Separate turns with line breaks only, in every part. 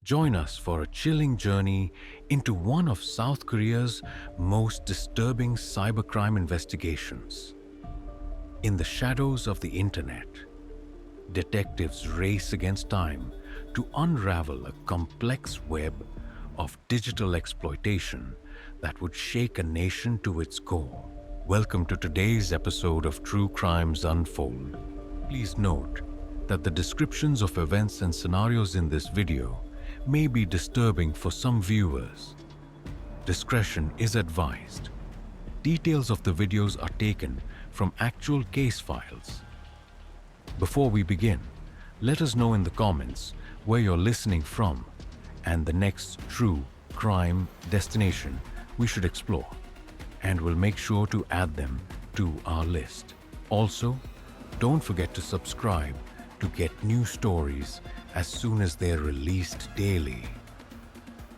Join us for a chilling journey into one of South Korea's most disturbing cybercrime investigations. In the shadows of the internet, detectives race against time to unravel a complex web of digital exploitation that would shake a nation to its core. Welcome to today's episode of True Crimes Unfold. Please note that the descriptions of events and scenarios in this video may be disturbing for some viewers. Discretion is advised. Details of the videos are taken from actual case files. Before we begin, let us know in the comments where you're listening from and the next true crime destination we should explore, and we'll make sure to add them to our list. Also, don't forget to subscribe to get new stories as soon as they're released daily.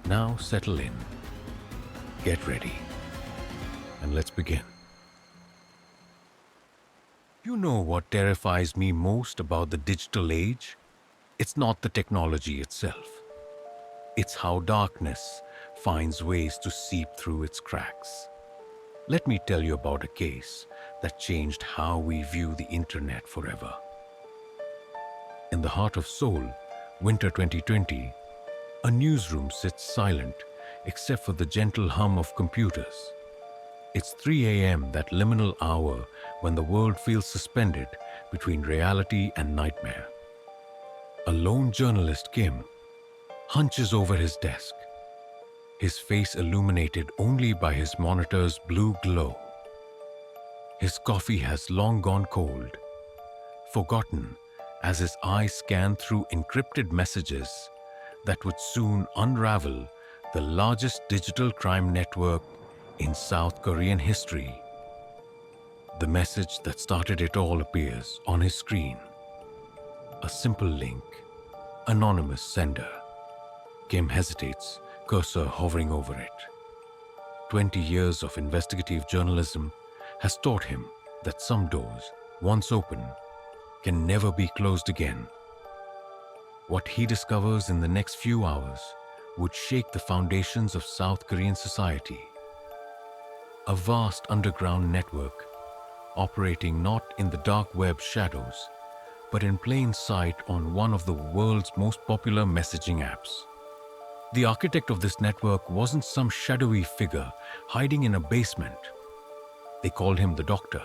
Now settle in, get ready, and let's begin. You know what terrifies me most about the digital age? It's not the technology itself. It's how darkness finds ways to seep through its cracks. Let me tell you about a case that changed how we view the internet forever. In the heart of Seoul, winter 2020, a newsroom sits silent except for the gentle hum of computers. It's 3 a.m., that liminal hour when the world feels suspended between reality and nightmare. A lone journalist, Kim, hunches over his desk, his face illuminated only by his monitor's blue glow. His coffee has long gone cold, forgotten as his eyes scan through encrypted messages that would soon unravel the largest digital crime network in South Korean history. The message that started it all appears on his screen. A simple link, anonymous sender. Kim hesitates, cursor hovering over it. 20 years of investigative journalism has taught him that some doors, once open, can never be closed again. What he discovers in the next few hours would shake the foundations of South Korean society. A vast underground network, operating not in the dark web shadows, but in plain sight on one of the world's most popular messaging apps. The architect of this network wasn't some shadowy figure hiding in a basement. They called him the Doctor.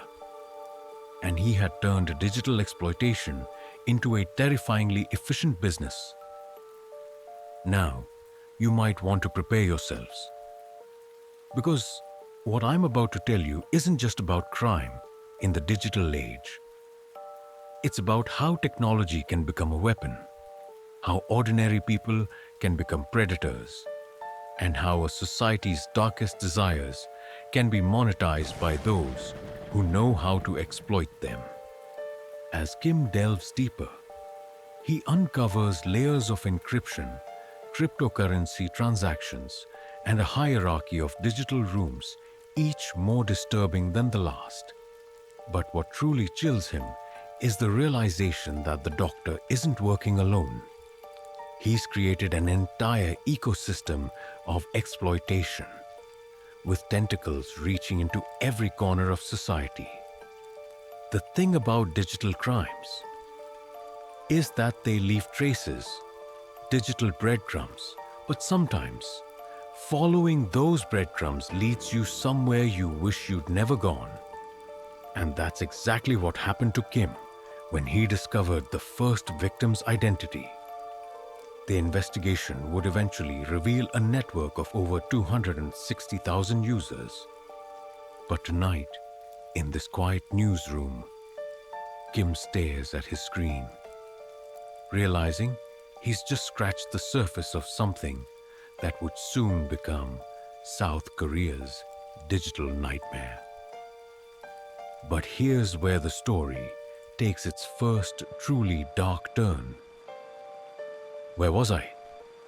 And he had turned digital exploitation into a terrifyingly efficient business. Now, you might want to prepare yourselves. Because what I'm about to tell you isn't just about crime in the digital age. It's about how technology can become a weapon, how ordinary people can become predators, and how a society's darkest desires can be monetized by those who know how to exploit them. As Kim delves deeper, he uncovers layers of encryption, cryptocurrency transactions, and a hierarchy of digital rooms, each more disturbing than the last. But what truly chills him is the realization that the Doctor isn't working alone. He's created an entire ecosystem of exploitation, with tentacles reaching into every corner of society. The thing about digital crimes is that they leave traces, digital breadcrumbs, but sometimes following those breadcrumbs leads you somewhere you wish you'd never gone. And that's exactly what happened to Kim when he discovered the first victim's identity. The investigation would eventually reveal a network of over 260,000 users. But tonight, in this quiet newsroom, Kim stares at his screen, realizing he's just scratched the surface of something that would soon become South Korea's digital nightmare. But here's where the story takes its first truly dark turn. Where was I?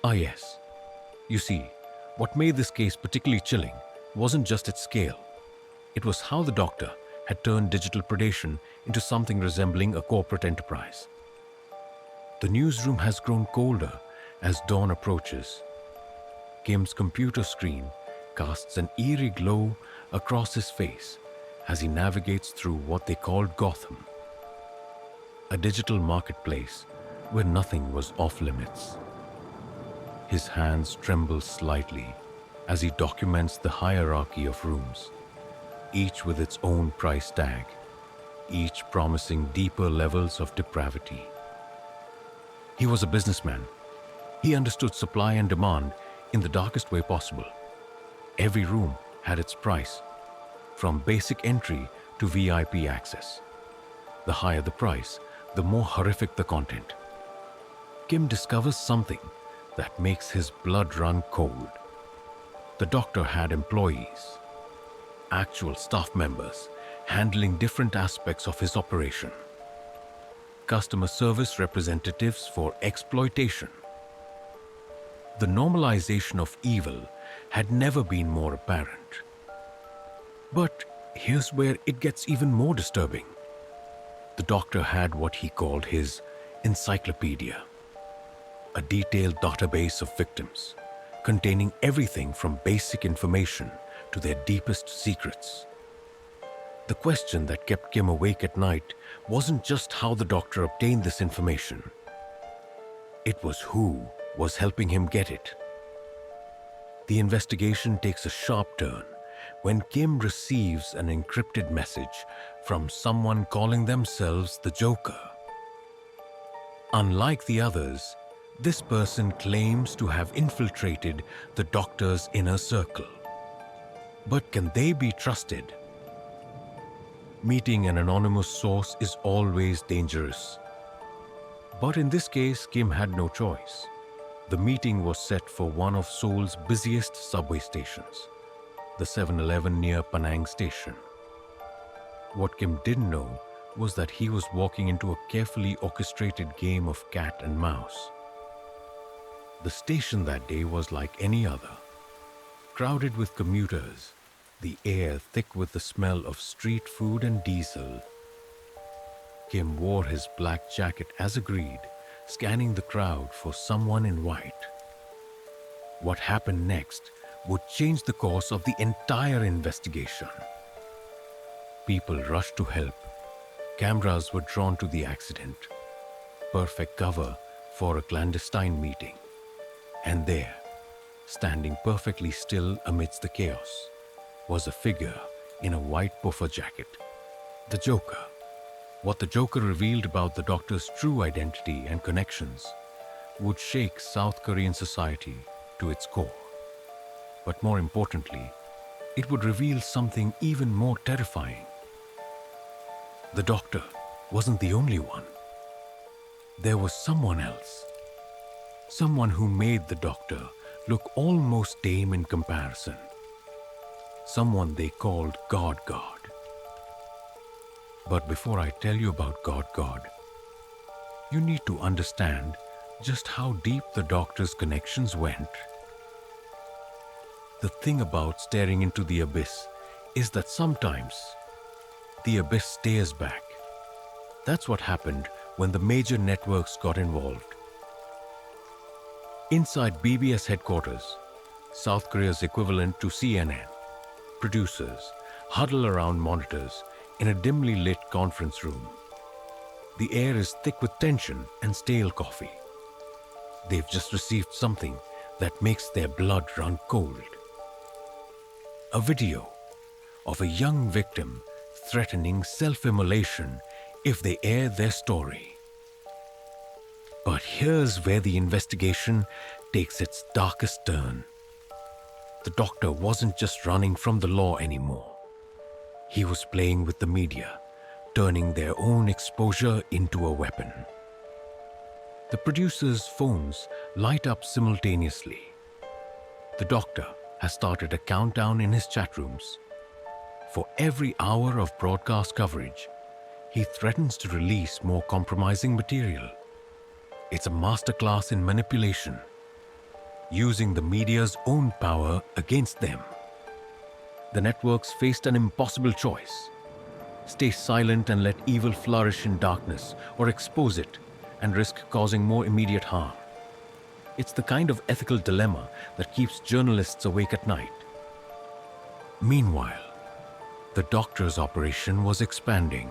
Ah yes. You see, what made this case particularly chilling wasn't just its scale. It was how the Doctor had turned digital predation into something resembling a corporate enterprise. The newsroom has grown colder As dawn approaches, Kim's computer screen casts an eerie glow across his face as he navigates through what they called Gotham, a digital marketplace where nothing was off limits. His hands tremble slightly as he documents the hierarchy of rooms, each with its own price tag, each promising deeper levels of depravity. He was a businessman. He understood supply and demand in the darkest way possible. Every room had its price, from basic entry to VIP access. The higher the price, the more horrific the content. Kim discovers something that makes his blood run cold. The doctor had employees, actual staff members, handling different aspects of his operation. Customer service representatives for exploitation. The normalization of evil had never been more apparent. But here's where it gets even more disturbing. The doctor had what he called his encyclopedia, a detailed database of victims, containing everything from basic information to their deepest secrets. The question that kept Kim awake at night wasn't just how the doctor obtained this information. It was who was helping him get it. The investigation takes a sharp turn when Kim receives an encrypted message from someone calling themselves the Joker. Unlike the others, this person claims to have infiltrated the doctor's inner circle. But can they be trusted? Meeting an anonymous source is always dangerous. But in this case, Kim had no choice. The meeting was set for one of Seoul's busiest subway stations, the 7-Eleven near Panang Station. What Kim didn't know was that he was walking into a carefully orchestrated game of cat and mouse. The station that day was like any other, crowded with commuters, the air thick with the smell of street food and diesel. Kim wore his black jacket as agreed, scanning the crowd for someone in white. What happened next would change the course of the entire investigation. People rushed to help. Cameras were drawn to the accident. Perfect cover for a clandestine meeting. And there, standing perfectly still amidst the chaos, was a figure in a white puffer jacket. The Joker. What the Joker revealed about the doctor's true identity and connections would shake South Korean society to its core. But more importantly, it would reveal something even more terrifying. The doctor wasn't the only one. There was someone else. Someone who made the doctor look almost tame in comparison. Someone they called God. But before I tell you about God, you need to understand just how deep the doctor's connections went. The thing about staring into the abyss is that sometimes the abyss stares back. That's what happened when the major networks got involved. Inside BBS headquarters, South Korea's equivalent to CNN, producers huddle around monitors in a dimly lit conference room. The air is thick with tension and stale coffee. They've just received something that makes their blood run cold. A video of a young victim threatening self-immolation if they air their story. But here's where the investigation takes its darkest turn. The doctor wasn't just running from the law anymore. He was playing with the media, turning their own exposure into a weapon. The producers' phones light up simultaneously. The doctor has started a countdown in his chat rooms. For every hour of broadcast coverage, he threatens to release more compromising material. It's a masterclass in manipulation, using the media's own power against them. The networks faced an impossible choice: stay silent and let evil flourish in darkness, or expose it and risk causing more immediate harm. It's the kind of ethical dilemma that keeps journalists awake at night. Meanwhile, the doctor's operation was expanding.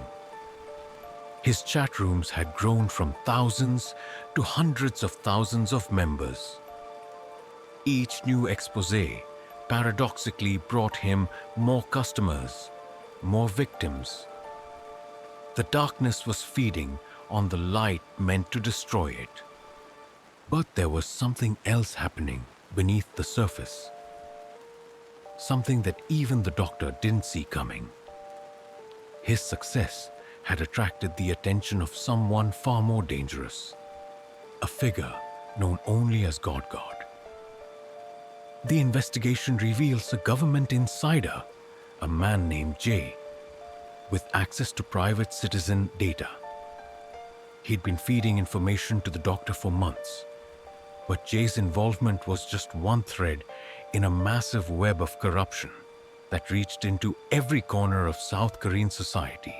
His chat rooms had grown from thousands to hundreds of thousands of members. Each new expose paradoxically brought him more customers, more victims. The darkness was feeding on the light meant to destroy it. But there was something else happening beneath the surface. Something that even the doctor didn't see coming. His success had attracted the attention of someone far more dangerous. A figure known only as God. The investigation reveals a government insider, a man named Jay, with access to private citizen data. He'd been feeding information to the doctor for months, but Jay's involvement was just one thread in a massive web of corruption that reached into every corner of South Korean society.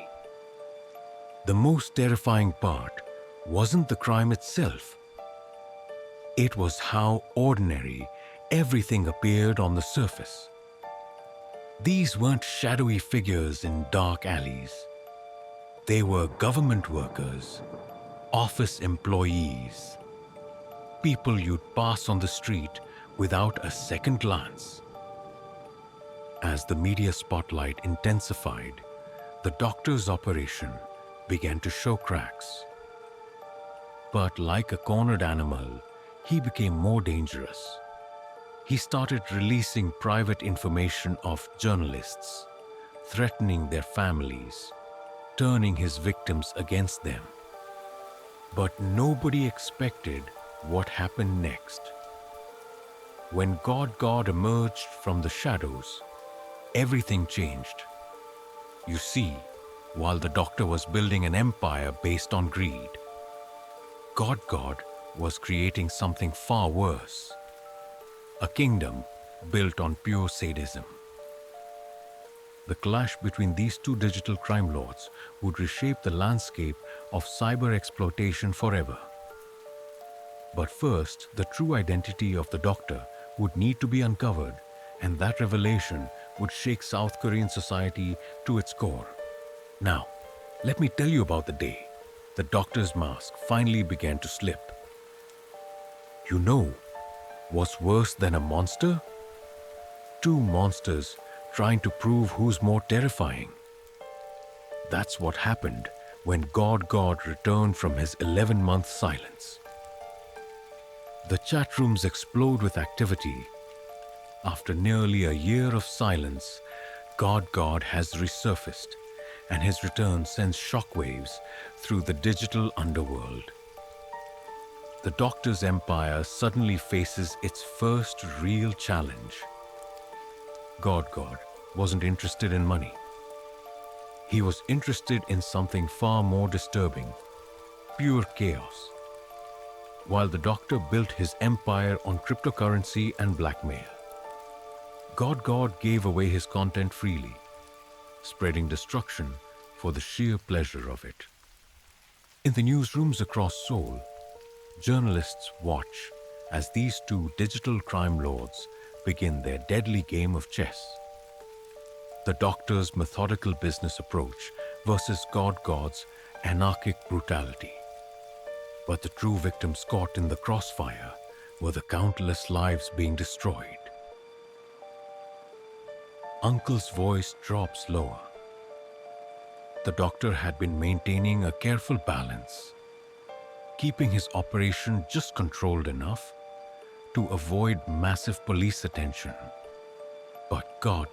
The most terrifying part wasn't the crime itself. It was how ordinary everything appeared on the surface. These weren't shadowy figures in dark alleys. They were government workers, office employees, people you'd pass on the street without a second glance. As the media spotlight intensified, the doctor's operation began to show cracks. But like a cornered animal, he became more dangerous. He started releasing private information of journalists, threatening their families, turning his victims against them. But nobody expected what happened next. When God emerged from the shadows, everything changed. You see, while the doctor was building an empire based on greed, God was creating something far worse. A kingdom built on pure sadism. The clash between these two digital crime lords would reshape the landscape of cyber exploitation forever. But first, the true identity of the doctor would need to be uncovered, and that revelation would shake South Korean society to its core. Now, let me tell you about the day the doctor's mask finally began to slip. You know what's worse than a monster? Two monsters trying to prove who's more terrifying. That's what happened when God returned from his 11-month silence. The chat rooms explode with activity. After nearly a year of silence, God has resurfaced, and his return sends shockwaves through the digital underworld. The doctor's empire suddenly faces its first real challenge. God wasn't interested in money. He was interested in something far more disturbing, pure chaos. While the doctor built his empire on cryptocurrency and blackmail, God gave away his content freely, spreading destruction for the sheer pleasure of it. In the newsrooms across Seoul, journalists watch as these two digital crime lords begin their deadly game of chess. The doctor's methodical business approach versus God's anarchic brutality. But the true victims caught in the crossfire were the countless lives being destroyed. Uncle's voice drops lower. The doctor had been maintaining a careful balance, keeping his operation just controlled enough to avoid massive police attention. But God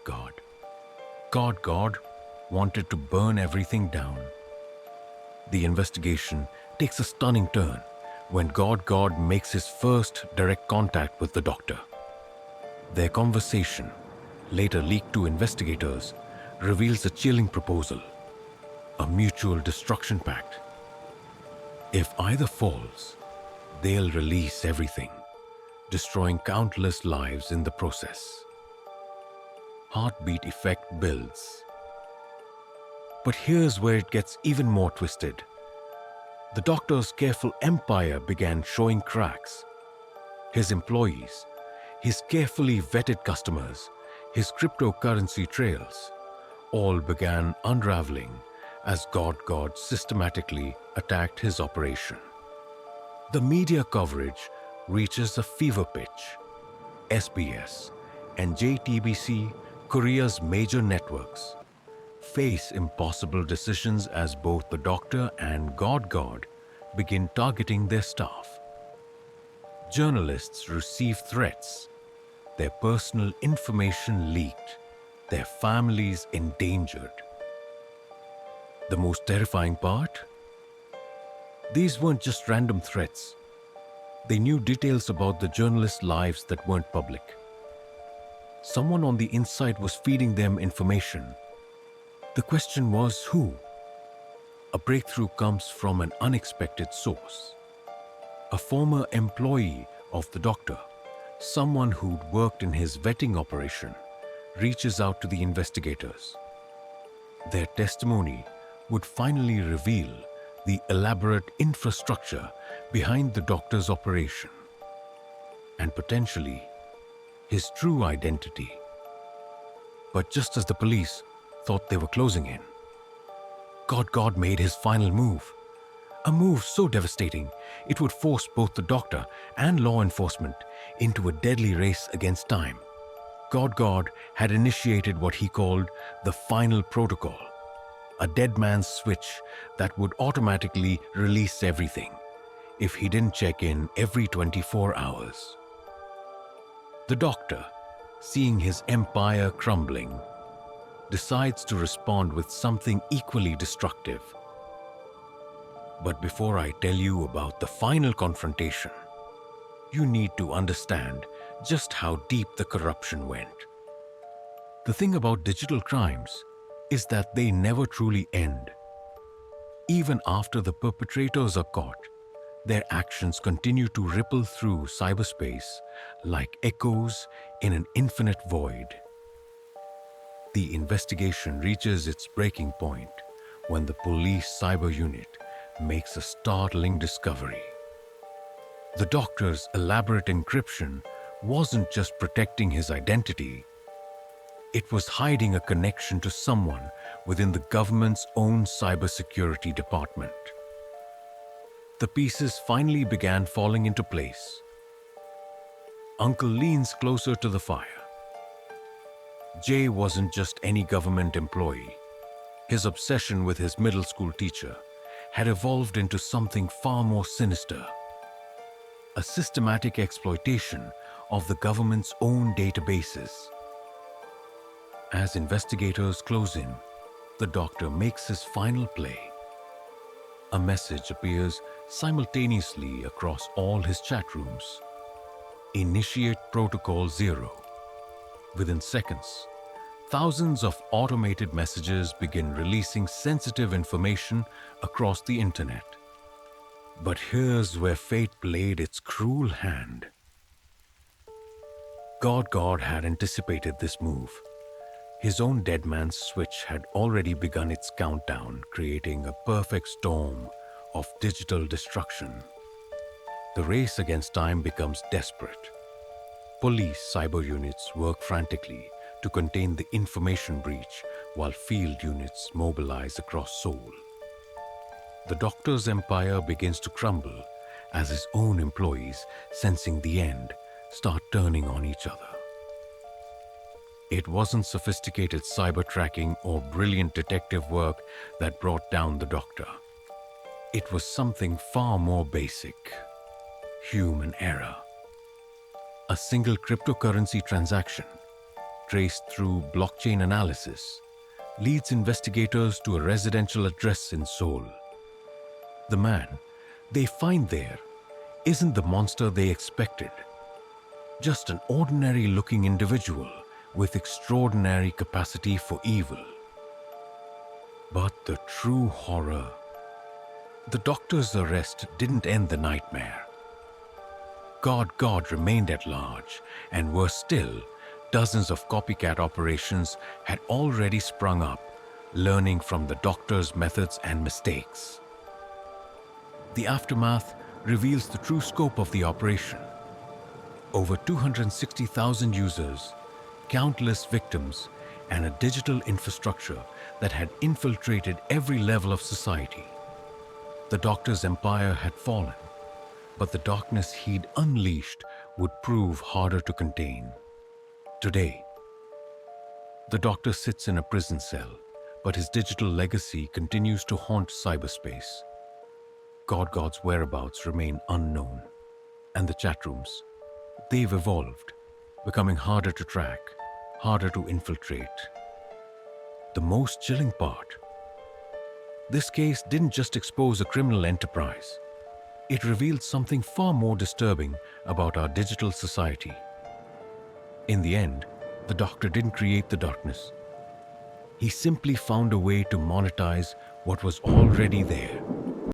wanted to burn everything down. The investigation takes a stunning turn when God makes his first direct contact with the doctor. Their conversation, later leaked to investigators, reveals a chilling proposal, a mutual destruction pact. If either falls, they'll release everything, destroying countless lives in the process. Heartbeat effect builds. But here's where it gets even more twisted. The doctor's careful empire began showing cracks. his employees, his carefully vetted customers, his cryptocurrency trails, all began unraveling as God systematically attacked his operation. The media coverage reaches a fever pitch. SBS and JTBC, Korea's major networks, face impossible decisions as both the doctor and God begin targeting their staff. Journalists receive threats, their personal information leaked, their families endangered. The most terrifying part? These weren't just random threats. They knew details about the journalists' lives that weren't public. Someone on the inside was feeding them information. The question was who? A breakthrough comes from an unexpected source. A former employee of the doctor, someone who'd worked in his vetting operation, reaches out to the investigators. Their testimony would finally reveal the elaborate infrastructure behind the doctor's operation and potentially his true identity. But just as the police thought they were closing in, God made his final move. A move so devastating it would force both the doctor and law enforcement into a deadly race against time. God had initiated what he called the final protocol, a dead man's switch that would automatically release everything if he didn't check in every 24 hours. The doctor, seeing his empire crumbling, decides to respond with something equally destructive. But before I tell you about the final confrontation, you need to understand just how deep the corruption went. The thing about digital crimes is that they never truly end. Even after the perpetrators are caught, their actions continue to ripple through cyberspace like echoes in an infinite void. The investigation reaches its breaking point when the police cyber unit makes a startling discovery. The doctor's elaborate encryption wasn't just protecting his identity, it was hiding a connection to someone within the government's own cybersecurity department. The pieces finally began falling into place. Uncle leans closer to the fire. Jay wasn't just any government employee. His obsession with his middle school teacher had evolved into something far more sinister. A systematic exploitation of the government's own databases. As investigators close in, the doctor makes his final play. A message appears simultaneously across all his chat rooms. Initiate Protocol 0. Within seconds, thousands of automated messages begin releasing sensitive information across the internet. But here's where fate played its cruel hand. God had anticipated this move. His own dead man's switch had already begun its countdown, creating a perfect storm of digital destruction. The race against time becomes desperate. Police cyber units work frantically to contain the information breach while field units mobilize across Seoul. The doctor's empire begins to crumble as his own employees, sensing the end, start turning on each other. It wasn't sophisticated cyber tracking or brilliant detective work that brought down the doctor. It was something far more basic: human error. A single cryptocurrency transaction, traced through blockchain analysis, leads investigators to a residential address in Seoul. The man they find there isn't the monster they expected, just an ordinary-looking individual with extraordinary capacity for evil. But the true horror. The doctor's arrest didn't end the nightmare. God remained at large, and worse still, dozens of copycat operations had already sprung up, learning from the doctor's methods and mistakes. The aftermath reveals the true scope of the operation. Over 260,000 users, countless victims, and a digital infrastructure that had infiltrated every level of society. The doctor's empire had fallen, but the darkness he'd unleashed would prove harder to contain. Today, the doctor sits in a prison cell, but his digital legacy continues to haunt cyberspace. God's whereabouts remain unknown, and the chat rooms, they've evolved, becoming harder to track, harder to infiltrate. The most chilling part, this case didn't just expose a criminal enterprise. It revealed something far more disturbing about our digital society. In the end, the doctor didn't create the darkness. He simply found a way to monetize what was already there.